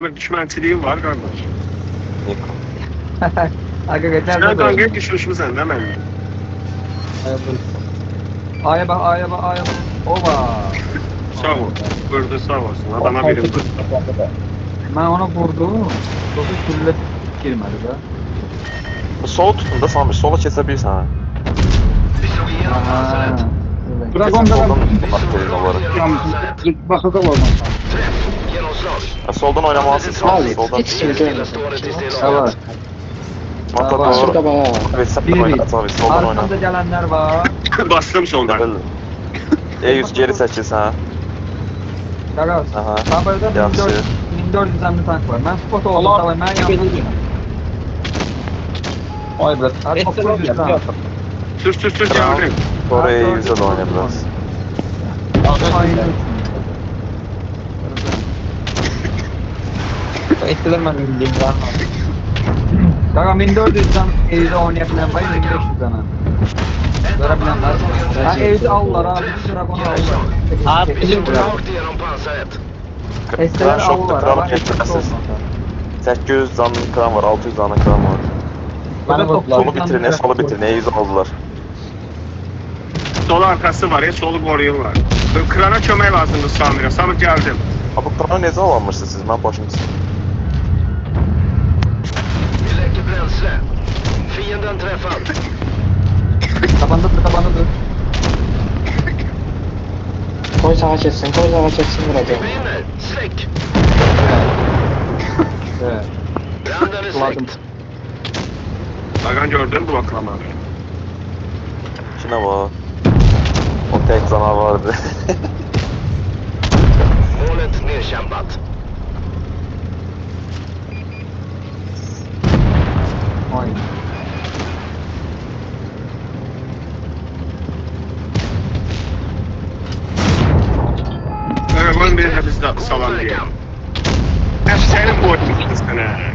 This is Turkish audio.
Düşmənçiliyin var qardaş. Aga geçer Sen de qankaya düşmüşmüsən də mənimle. Aya bak, aya bak, aya bak. Ova. Sağ ol. Burada sağ olsun. Adana birim var. Ben ona vurdum. Sosu külle girmedi be. Solu tutun da Samir, sola kesebilirsin ha. Aha. Kesin soldan atlayın onları. Bakıda olmaz. Soldan oynamalısın Samir, soldan. Hiç sıkıntı yok. Evet. Matador. Şurada bak. Evet, sen Bir oyna bir. Samir, soldan oyna. Arkamda gelenler var. Bastım sondan. E100 geri seçilsin ha. Gagas. Aha. Tabelada Yaxşı. 1400 əmli tank var. Ben spot oldum. Tamam, ben yandım. Ay bırak. Hadi 900 tank. Sür geldim. Oraya E100'e de oyna biraz. Aynen. Ettiler ben bildiğim var. Gaga 1400 tank evde oynayabilen var. 1500 tane. Görebilen var. Ha evde alırlar abi. Dragonu alırlar. Abi bizim Esteler Kran şoktu, alırlar. kran Ama getirməsiz. 800 canlı kran var, 600 canlı kran var. Solu bitirin, solu bitirin, E100 aldılar. Sol arkası var ya, solu koruyurlar. Krana kömək lazımdır Samir'e. Samir geldim. Ha bu kranı necə alanmışsınız siz? Mən başım çıxın. Tabandadır. Koy sağa geçsin burada. Evet. Kuladım. Bakan gördün bu baklama. İçine bak. O tek canavardı. Aynen. Evet, ben bir hepsi salam diye. Hep senin bu oyun sana.